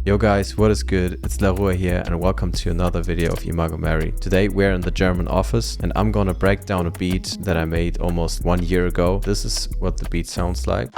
Yo guys, what is good? It's Larua here and welcome to another video of Imago Mary. Today we're in the German office and I'm gonna break down a beat that I made almost 1 year ago. This is what the beat sounds like.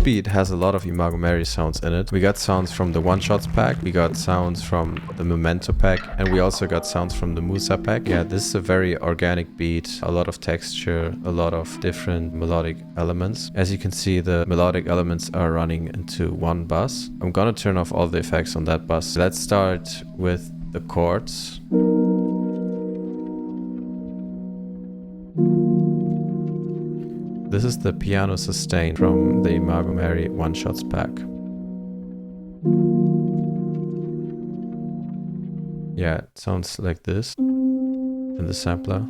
Beat has a lot of Imago Mary sounds in it. We got sounds from the One Shots pack, we got sounds from the Memento pack, and we also got sounds from the Musa pack. Yeah, this is a very organic beat, a lot of texture, a lot of different melodic elements. As you can see, the melodic elements are running into one bus. I'm gonna turn off all the effects on that bus. Let's start with the chords. This is the piano sustain from the Imago Mary One Shots pack. Yeah, it sounds like this in the sampler.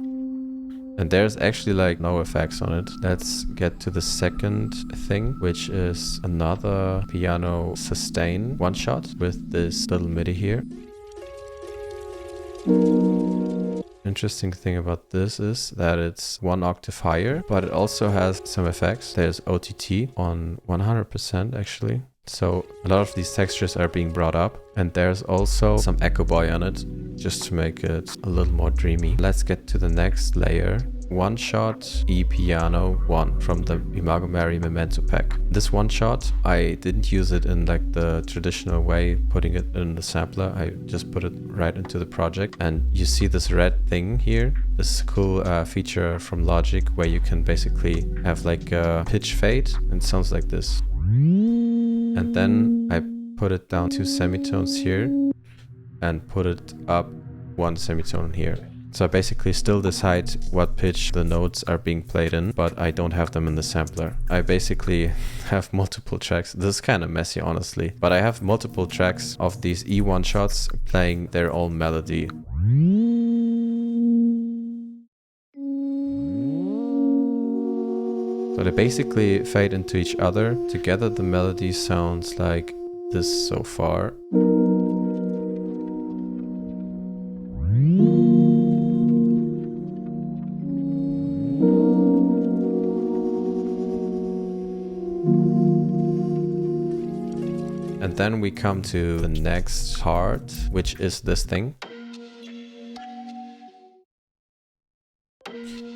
And there's actually like no effects on it. Let's get to the second thing, which is another piano sustain one shot with this little MIDI here. Interesting thing about this is that it's 1 octave higher, but it also has some effects. There's OTT on 100% actually. So a lot of these textures are being brought up, and there's also some echo boy on it just to make it a little more dreamy. Let's get to the next layer. One shot E piano 1 from the Imago Mary Memento pack. This one shot, I didn't use it in like the traditional way, putting it in the sampler. I just put it right into the project, and you see this red thing here. This is a cool feature from Logic where you can basically have like a pitch fade, and it sounds like this. And then I put it down 2 semitones here and put it up 1 semitone here. So I basically still decide what pitch the notes are being played in, but I don't have them in the sampler. I basically have multiple tracks. This is kind of messy, honestly, but I have multiple tracks of these E1 shots playing their own melody. So they basically fade into each other. Together the melody sounds like this so far. And then we come to the next part, which is this thing.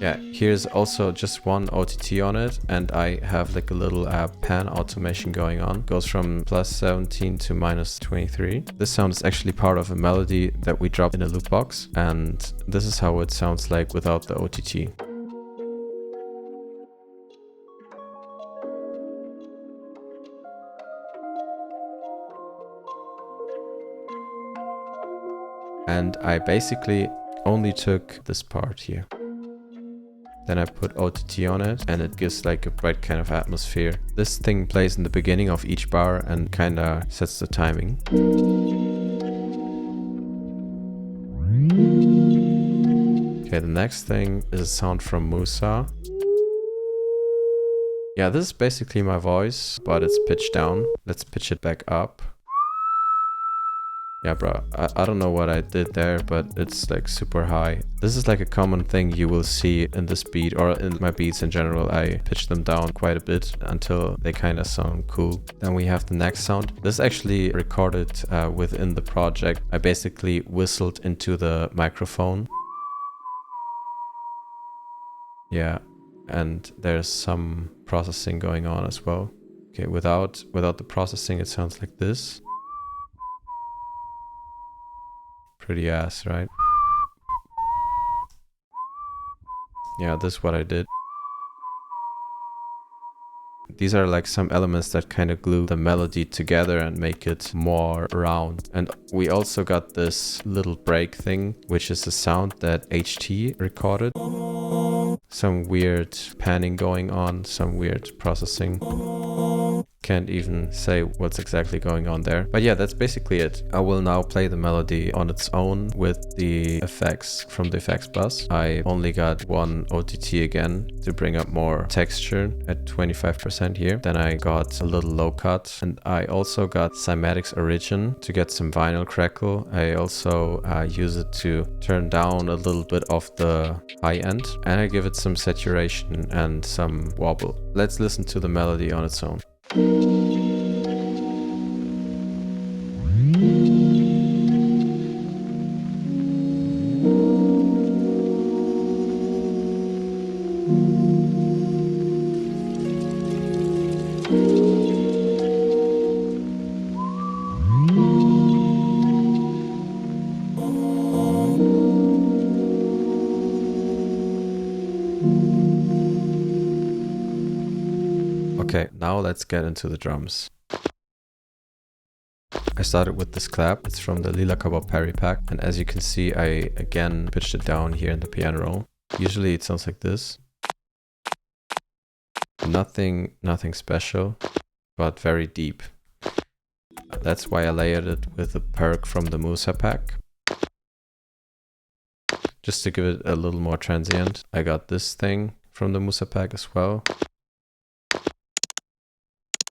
Yeah, here's also just one OTT on it, and I have like a little pan automation going on. Goes from +17 to -23. This sound is actually part of a melody that we dropped in a loop box, and this is how it sounds like without the OTT. And I basically only took this part here. Then I put OTT on it, and it gives like a bright kind of atmosphere. This thing plays in the beginning of each bar and kinda sets the timing. Okay, the next thing is a sound from Musa. Yeah, this is basically my voice, but it's pitched down. Let's pitch it back up. Yeah, bro, I don't know what I did there, but it's like super high. This is like a common thing you will see in this beat, or in my beats in general. I pitch them down quite a bit until they kind of sound cool. Then we have the next sound. This is actually recorded within the project. I basically whistled into the microphone. Yeah, and there's some processing going on as well. Okay, without the processing, it sounds like this. Pretty ass, right? Yeah, this is what I did. These are like some elements that kind of glue the melody together and make it more round. And we also got this little break thing, which is a sound that HT recorded. Some weird panning going on, some weird processing. can't even say what's exactly going on there. But yeah, that's basically it. I will now play the melody on its own with the effects from the effects bus. I only got one OTT again to bring up more texture at 25% here. Then I got a little low cut, and I also got cymatics origin to get some vinyl crackle. I also use it to turn down a little bit of the high end, and I give it some saturation and some wobble. Let's listen to the melody on its own. Okay, now let's get into the drums. I started with this clap. It's from the Lila Cabo Perry pack, and as you can see, I again pitched it down here in the piano roll. Usually it sounds like this. Nothing special, but very deep. That's why I layered it with a perk from the Musa pack. Just to give it a little more transient, I got this thing from the Musa pack as well.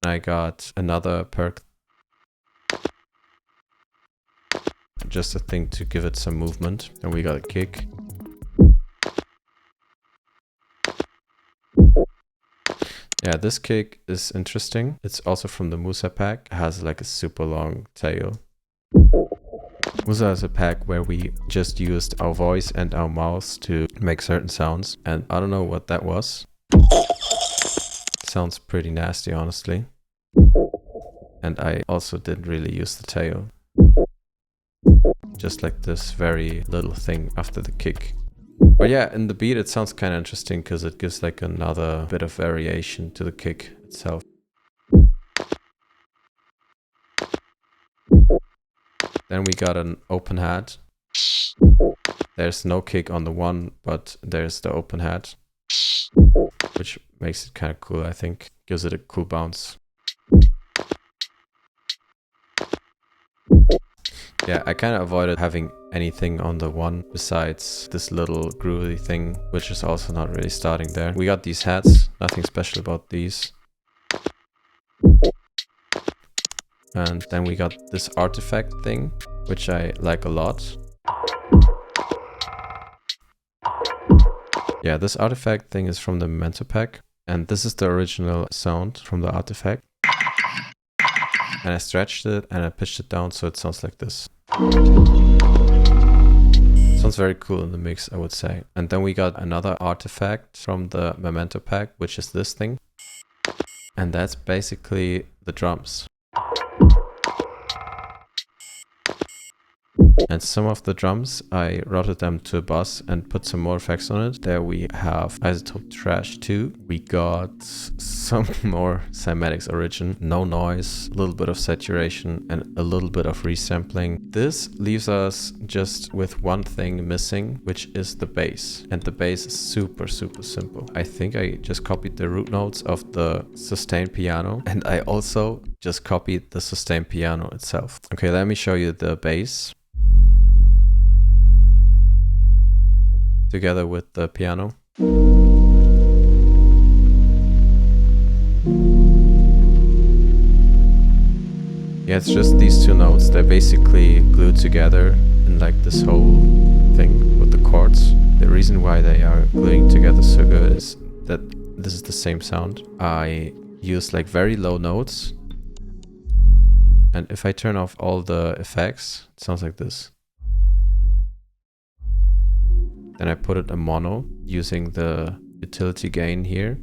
I got another perk, just a thing to give it some movement. And we got a kick. Yeah, this kick is interesting. It's also from the Musa pack. It has like a super long tail. Musa is a pack where we just used our voice and our mouth to make certain sounds. And I don't know what that was. Sounds pretty nasty, honestly. And I also didn't really use the tail. Just like this very little thing after the kick. But yeah, in the beat it sounds kind of interesting because it gives like another bit of variation to the kick itself. Then we got an open hat. There's no kick on the one, but there's the open hat, which makes it kind of cool, I think. Gives it a cool bounce. Yeah, I kind of avoided having anything on the one besides this little groovy thing, which is also not really starting there. We got these hats, nothing special about these. And then we got this artifact thing, which I like a lot. Yeah, this artifact thing is from the Memento pack, and this is the original sound from the artifact. And I stretched it and I pitched it down so it sounds like this. Sounds very cool in the mix, I would say. And then we got another artifact from the Memento pack, which is this thing. And that's basically the drums. And some of the drums, I routed them to a bus and put some more effects on it. There we have Isotope Trash 2. We got some more cymatics origin, no noise, a little bit of saturation and a little bit of resampling. This leaves us just with one thing missing, which is the bass. And the bass is super simple. I think I just copied the root notes of the sustain piano, and I also just copied the sustain piano itself. Okay, let me show you the bass together with the piano. Yeah, it's just these two notes. They're basically glued together in like this whole thing with the chords. The reason why they are gluing together so good is that this is the same sound. I use like very low notes, and if I turn off all the effects, it sounds like this. Then I put it in mono using the utility gain here,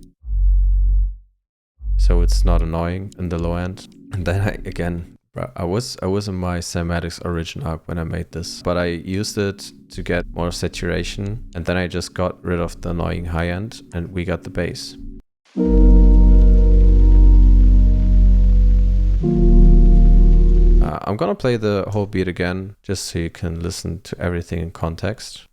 so it's not annoying in the low end. And then I was in my cymatics origin arc when I made this, but I used it to get more saturation, and then I just got rid of the annoying high end and we got the bass. I'm gonna play the whole beat again just so you can listen to everything in context.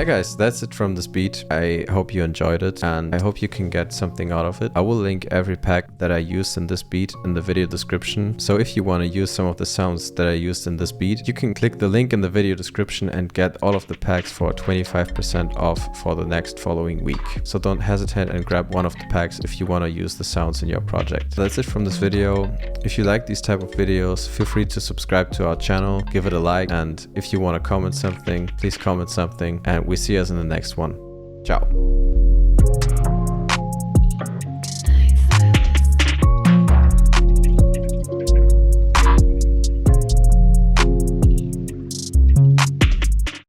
Yeah guys, that's it from this beat. I hope you enjoyed it and I hope you can get something out of it. I will link every pack that I used in this beat in the video description. So if you want to use some of the sounds that I used in this beat, you can click the link in the video description and get all of the packs for 25% off for the next following week. So don't hesitate and grab one of the packs if you want to use the sounds in your project. That's it from this video. If you like these type of videos, feel free to subscribe to our channel, give it a like, and if you want to comment something, please comment something, and we see us in the next one. Ciao.